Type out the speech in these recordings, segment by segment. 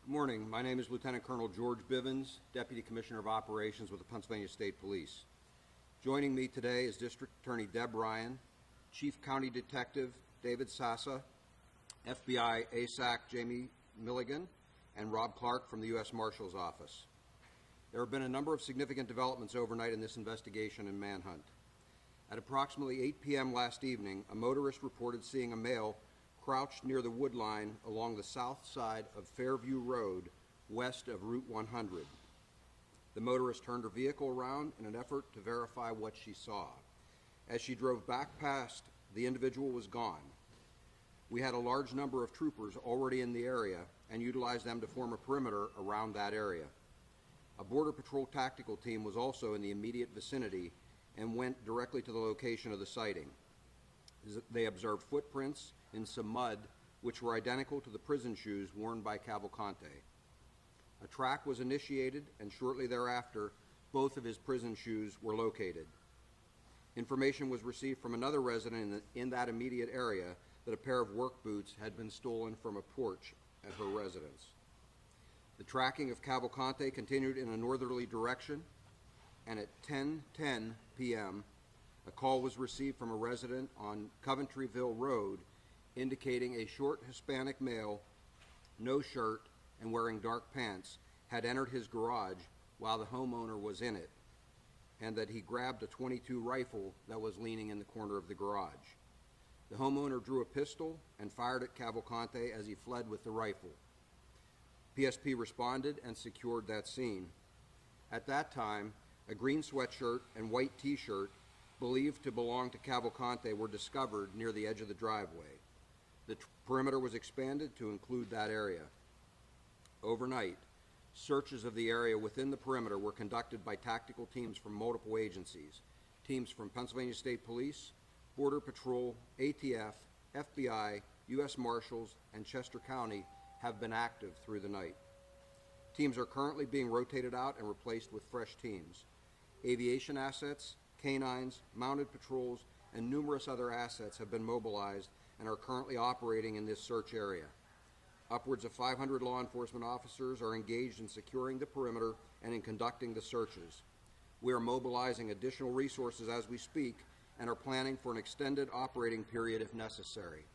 Good morning. My name is Lieutenant Colonel George Bivens, Deputy Commissioner of Operations with the Pennsylvania State Police. Joining me today is District Attorney Deb Ryan, Chief County Detective David Sassa, FBI ASAC Jamie Milligan, and Rob Clark from the U.S. Marshal's Office. There have been a number of significant developments overnight in this investigation and manhunt. At approximately 8 p.m. last evening, a motorist reported seeing a male crouched near the wood line along the south side of Fairview Road, west of Route 100. The motorist turned her vehicle around in an effort to verify what she saw. As she drove back past, the individual was gone. We had a large number of troopers already in the area and utilized them to form a perimeter around that area. A Border Patrol tactical team was also in the immediate vicinity and went directly to the location of the sighting. They observed footprints in some mud which were identical to the prison shoes worn by Cavalcante. A track was initiated, and shortly thereafter, both of his prison shoes were located. Information was received from another resident in that immediate area that a pair of work boots had been stolen from a porch at her residence. The tracking of Cavalcante continued in a northerly direction, and at 10:10 p.m., a call was received from a resident on Coventryville Road indicating a short Hispanic male, no shirt, and wearing dark pants, had entered his garage while the homeowner was in it, and that he grabbed a .22 rifle that was leaning in the corner of the garage. The homeowner drew a pistol and fired at Cavalcante as he fled with the rifle. PSP responded and secured that scene. At that time, a green sweatshirt and white t-shirt believed to belong to Cavalcante were discovered near the edge of the driveway. The perimeter was expanded to include that area. Overnight, searches of the area within the perimeter were conducted by tactical teams from multiple agencies. Teams from Pennsylvania State Police, Border Patrol, ATF, FBI, U.S. Marshals, and Chester County have been active through the night. Teams are currently being rotated out and replaced with fresh teams. Aviation assets, canines, mounted patrols, and numerous other assets have been mobilized and are currently operating in this search area. Upwards of 500 law enforcement officers are engaged in securing the perimeter and in conducting the searches. We are mobilizing additional resources as we speak and are planning for an extended operating period if necessary.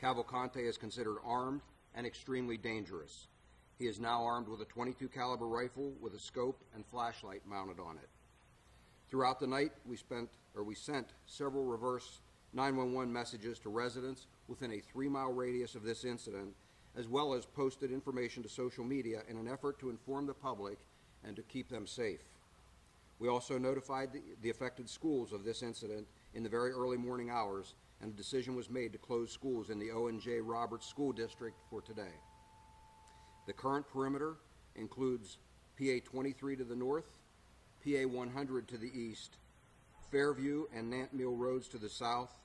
Cavalcante is considered armed and extremely dangerous. He is now armed with a .22 caliber rifle with a scope and flashlight mounted on it. Throughout the night, we sent several reverse 911 messages to residents within a 3-mile radius of this incident, as well as posted information to social media in an effort to inform the public and to keep them safe. We also notified the affected schools of this incident in the very early morning hours, and a decision was made to close schools in the O&J Roberts School District for today. The current perimeter includes PA 23 to the north, PA 100 to the east, Fairview and Nant Mill roads to the south,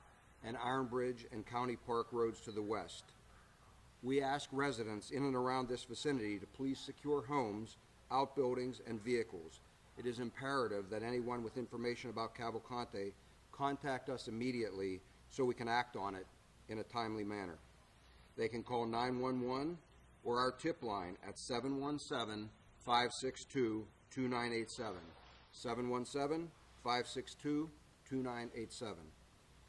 and Iron Bridge and County Park roads to the west. We ask residents in and around this vicinity to please secure homes, outbuildings, and vehicles. It is imperative that anyone with information about Cavalcante contact us immediately so we can act on it in a timely manner. They can call 911 or our tip line at 717-562-2987, 717-562-2987.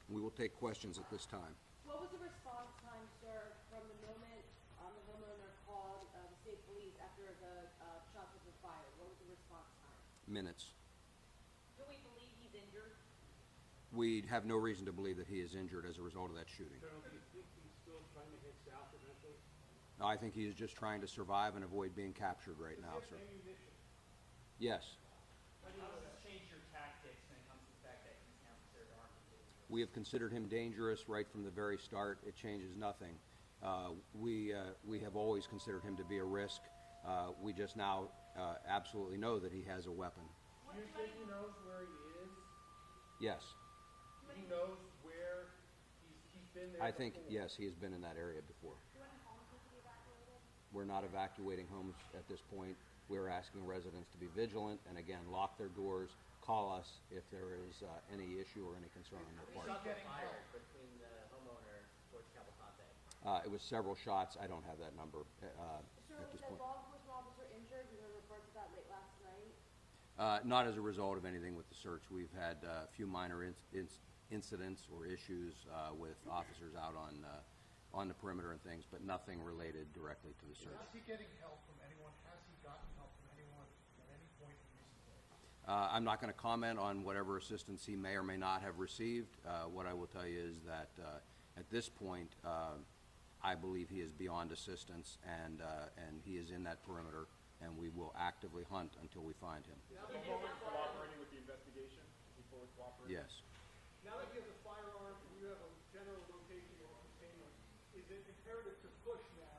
We will take questions at this time. What was the response time, sir, from the moment the homeowner called the state police after the shots were fired? What was the response time? Minutes. Do we believe he's injured? We have no reason to believe that he is injured as a result of that shooting. Colonel, do you think he's still trying to head south eventually? No, I think he is just trying to survive and avoid being captured right now, sir. Ammunition? Yes. How does this change your tactics when it comes to the fact that he's now considered armed and dangerous? We have considered him dangerous right from the very start. It changes nothing. We have always considered him to be a risk. We just now absolutely know that he has a weapon. Do you think he knows where he is? Yes. He knows where he's been there I think, before? yes, he has been in that area before. We're not evacuating homes at this point. We're asking residents to be vigilant and, again, lock their doors, call us if there is any issue or any concern on their part. Shots were fired between the homeowner towards Cavalcante. It was several shots. I don't have that number. Sir, at this Was point. the law enforcement officer injured? You were referred to that late last night. Not as a result of anything with the search. We've had a few minor incidents or issues with officers out on the perimeter and things, but nothing related directly to the search. Is he getting help from anyone? Has he gotten help from anyone at any point in recent days? I'm not going to comment on whatever assistance he may or may not have received. What I will tell you is that at this point, I believe he is beyond assistance, and he is in that perimeter, and we will actively hunt until we find him. Is the homeowner cooperating with the investigation? Is he fully cooperating? Yes. Now that you have the firearm and you have a general location or containment, is it imperative to push now,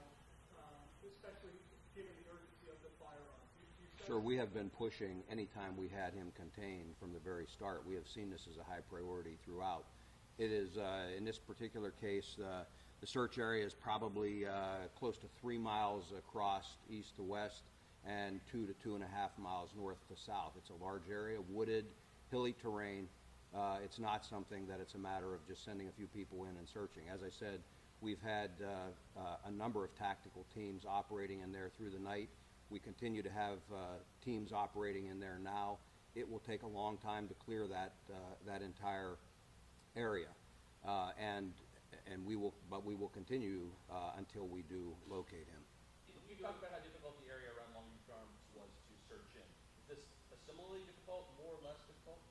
especially given the urgency of the firearm? Sure, we have been pushing anytime we had him contained from the very start. We have seen this as a high priority throughout. It is, in this particular case, the search area is probably close to 3 miles across east to west and 2 to 2.5 miles north to south. It's a large area, wooded, hilly terrain. It's not something that it's a matter of just sending a few people in and searching. As I said, we've had a number of tactical teams operating in there through the night. We continue to have teams operating in there now. It will take a long time to clear that entire area, and we will continue until we do locate him. You talked about how difficult the area around Longview Farms was to search in. Is this similarly difficult, more or less difficult?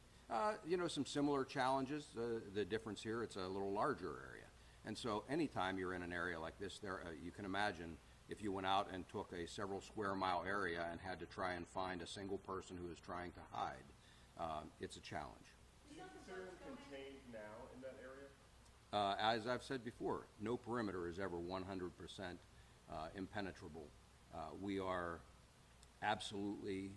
Some similar challenges. The difference here, it's a little larger area. And so anytime you're in an area like this, you can imagine if you went out and took a several square mile area and had to try and find a single person who is trying to hide, it's a challenge. Do you consider him contained now in that area? As I've said before, no perimeter is ever 100% impenetrable. We have absolutely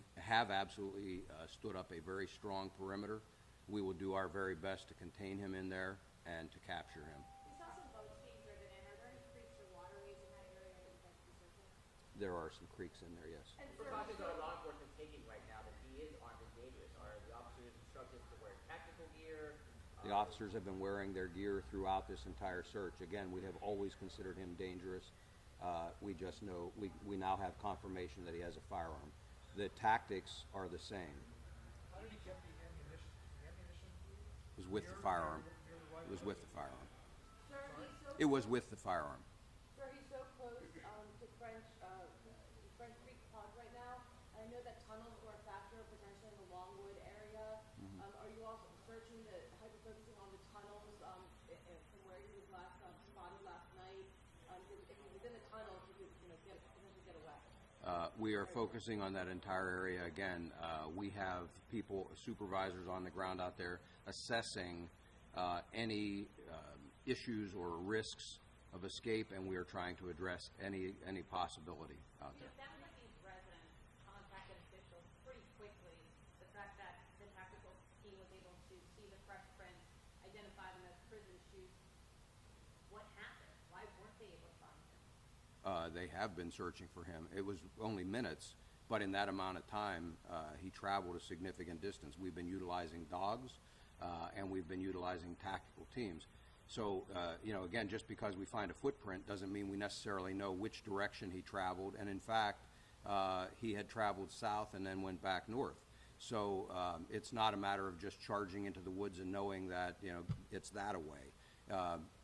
stood up a very strong perimeter. We will do our very best to contain him in there and to capture him. We saw some boats being driven in. Are there any creeks or waterways in that area that you guys can search in? There are some creeks in there, yes. And The precautions are law enforcement taking right now that he is armed and dangerous. Are the officers instructed to wear tactical gear? The officers have been wearing their gear throughout this entire search. Again, we have always considered him dangerous. We just know, we now have confirmation that he has a firearm. The tactics are the same. How did he get the ammunition? The ammunition? It was with the firearm. It was with the firearm. Sir, he's so It was with the firearm. Sir, he's so close to French Creek Pond right now. I know that tunnels were a factor potentially in the Longwood area. Are you also searching hyper-focusing on the tunnels from where he was last spotted last night? If he's within the tunnels, he could potentially get away. We are focusing on that entire area again. We have people, supervisors on the ground out there assessing any issues or risks of escape, and we are trying to address any possibility out there. It sounds like these residents contacted officials pretty quickly. The fact that the tactical team was able to see the fresh prints, identify them as prison shoes. What happened? Why weren't they able to find him? They have been searching for him. It was only minutes, but in that amount of time, he traveled a significant distance. We've been utilizing dogs, and we've been utilizing tactical teams. So, again, just because we find a footprint doesn't mean we necessarily know which direction he traveled. And in fact, he had traveled south and then went back north. So it's not a matter of just charging into the woods and knowing that, it's that away.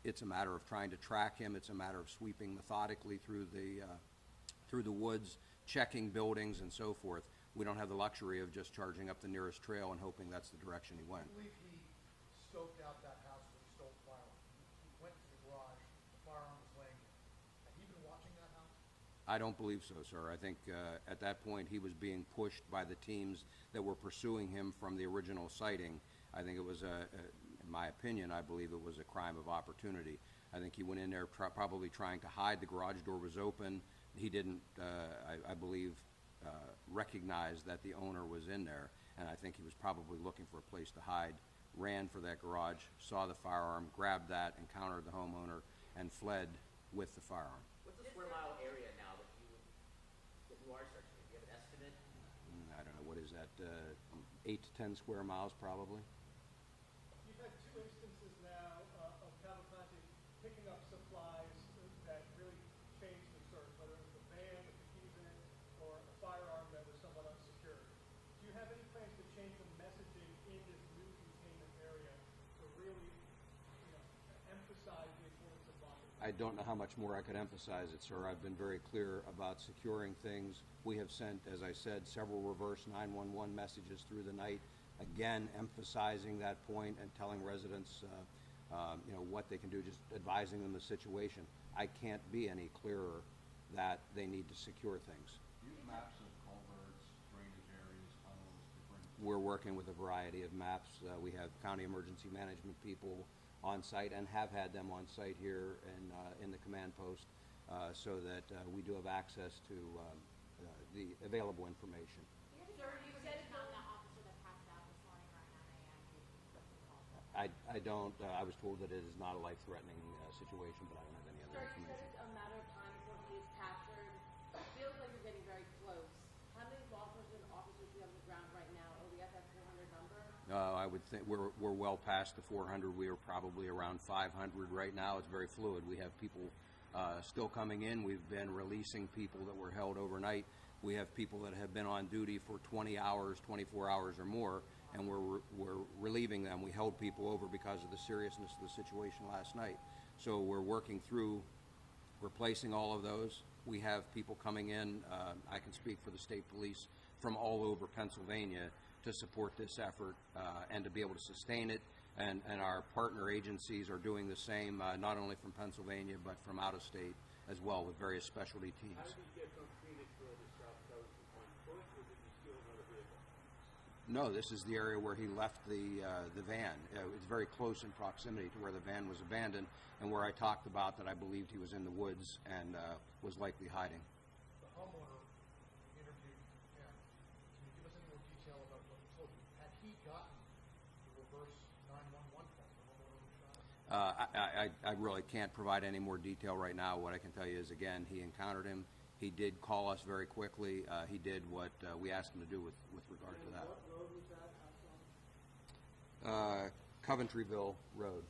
It's a matter of trying to track him. It's a matter of sweeping methodically through the woods, checking buildings and so forth. We don't have the luxury of just charging up the nearest trail and hoping that's the direction he went. I believe he scoped out that house where he stole the firearm. He went to the garage, the firearm was laying there. Had he been watching that house? I don't believe so, sir. I think at that point he was being pushed by the teams that were pursuing him from the original sighting. I think it was, in my opinion, I believe it was a crime of opportunity. I think he went in there probably trying to hide. The garage door was open. He didn't, I believe, recognize that the owner was in there, and I think he was probably looking for a place to hide, ran for that garage, saw the firearm, grabbed that, encountered the homeowner, and fled with the firearm. What's the square mile area now that you are searching? Do you have an estimate? I don't know, what is that, 8 to 10 square miles probably? You've had two instances now of Cavalcante picking up supplies that really changed the search, whether it was the van, the tequila I don't know how much more I could emphasize it, sir. I've been very clear about securing things. We have sent, as I said, several reverse 911 messages through the night, again emphasizing that point and telling residents what they can do, just advising them the situation. I can't be any clearer that they need to secure things. Use maps of culverts, drainage areas, tunnels, different. We're working with a variety of maps. We have county emergency management people on site and have had them on site here in the command post so that we do have access to the available information. Sir, you said Found that officer that passed out this morning around 9 a.m. Who called them. I don't, I was told that it is not a life-threatening situation, but I don't have any other Sir, you said information. it's a matter of time before he is captured. It feels like you're getting very close. How many law enforcement officers do you have on the ground right now? Are we at that 400 number? I would think we're well past the 400. We are probably around 500 right now. It's very fluid. We have people still coming in. We've been releasing people that were held overnight. We have people that have been on duty for 20 hours, 24 hours or more, and we're relieving them. We held people over because of the seriousness of the situation last night. So we're working through replacing all of those. We have people coming in, I can speak for the state police, from all over Pennsylvania to support this effort and to be able to sustain it. And our partner agencies are doing the same, not only from Pennsylvania, but from out of state as well, with various specialty teams. How did you get from Phoenix to the South Coast on foot, or did you steal another vehicle? No, this is the area where he left the van. It's very close in proximity to where the van was abandoned and where I talked about that I believed he was in the woods and was likely hiding. The homeowner interviewed him. Can you give us any more detail about what he told you? Had he gotten the reverse 911 call, the homeowner who shot him? I really can't provide any more detail right now. What I can tell you is, again, he encountered him. He did call us very quickly. He did what we asked him to do with regard to that. What road was that? How long? Coventryville Road.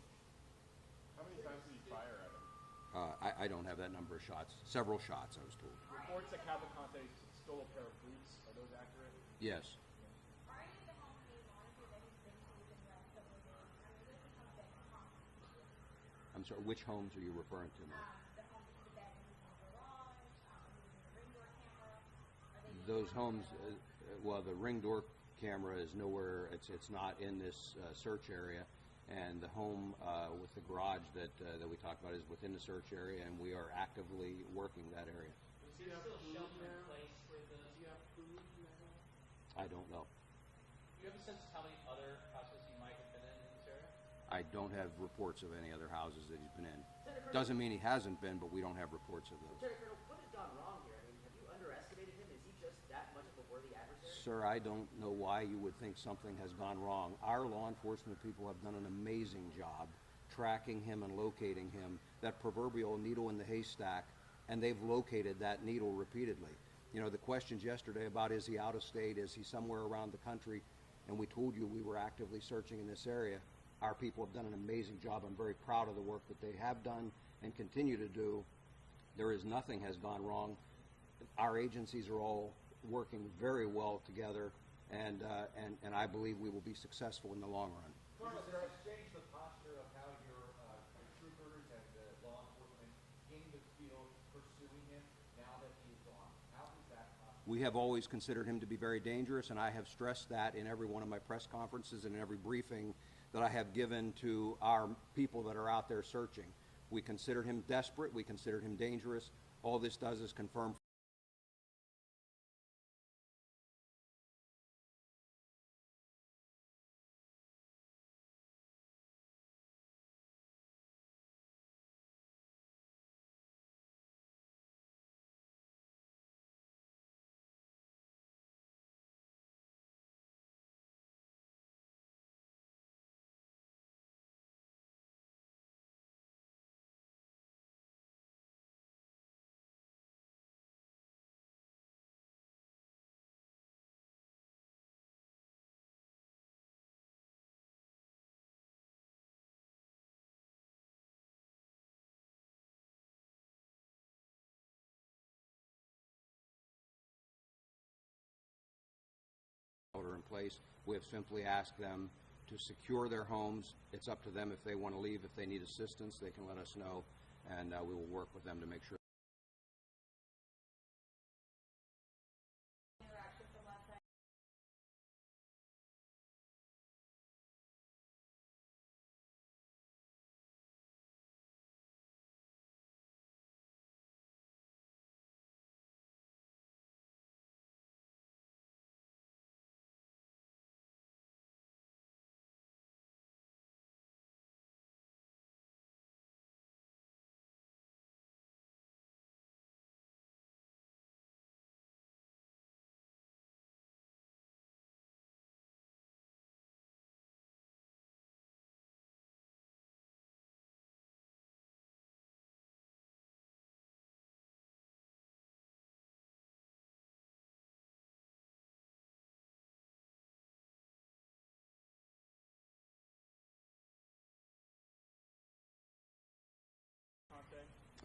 How many times did you fire at him? I don't have that number of shots. Several shots, I was told. Reports that Cavalcante stole a pair of boots. Are those accurate? Yes. Are any of the homes he monitored that he's been to within the last couple of days? I mean, this becomes that common. I'm sorry, which homes are you referring to now? The homes that he's been in the garage, using the ring door camera. Are they Those homes, well, the ring door camera is nowhere, it's not in this search area, and the home with the garage that we talked about is within the search area, and we are actively working that area. Is there still shelter in place for the? Does he have food in the house? I don't know. Do you have a sense of how many other houses he might have been in this area? I don't have reports of any other houses that he's been in. Doesn't mean he hasn't been, but we don't have reports of those. Lieutenant Colonel, what has gone wrong here? I mean, have you underestimated him? Is he just that much of a worthy adversary? Sir, I don't know why you would think something has gone wrong. Our law enforcement people have done an amazing job tracking him and locating him, that proverbial needle in the haystack, and they've located that needle repeatedly. You know, the questions yesterday about is he out of state, is he somewhere around the country, and we told you we were actively searching in this area. Our people have done an amazing job. I'm very proud of the work that they have done and continue to do. There is nothing has gone wrong. Our agencies are all working very well together, and I believe we will be successful in the long run. Colonel, does this change the posture of how your troopers and law enforcement in the field pursuing him now that he is gone? How is that possible? We have always considered him to be very dangerous, and I have stressed that in every one of my press conferences and in every briefing that I have given to our people that are out there searching. We considered him desperate. We considered him dangerous. All this does is confirm order in place. We have simply asked them to secure their homes. It's up to them if they want to leave. If they need assistance, they can let us know. and we will work with them to make sure. Interaction from last night.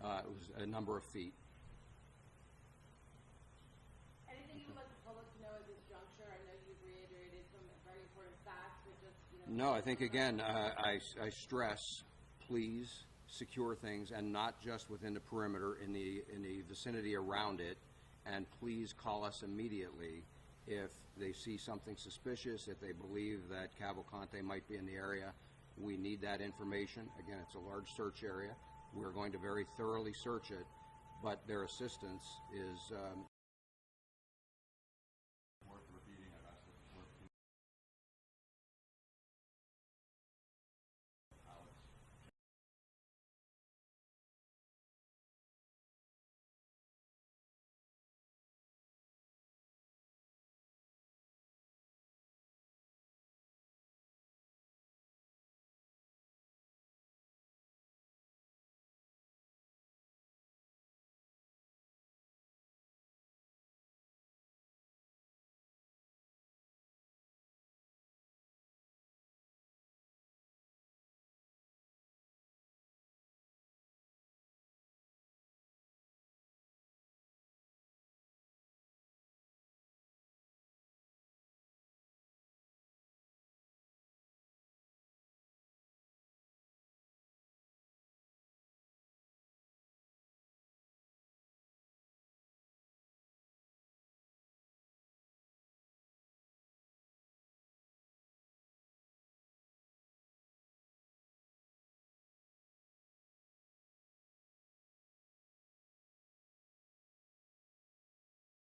It was a number of feet. Anything you would like the public to know at this juncture? I know you've reiterated some very important facts, but just, you know. No, I think again, I stress, please secure things, and not just within the perimeter, in the vicinity around it, and please call us immediately if they see something suspicious, if they believe that Cavalcante might be in the area. We need that information. Again, it's a large search area. We're going to very thoroughly search it, but their assistance is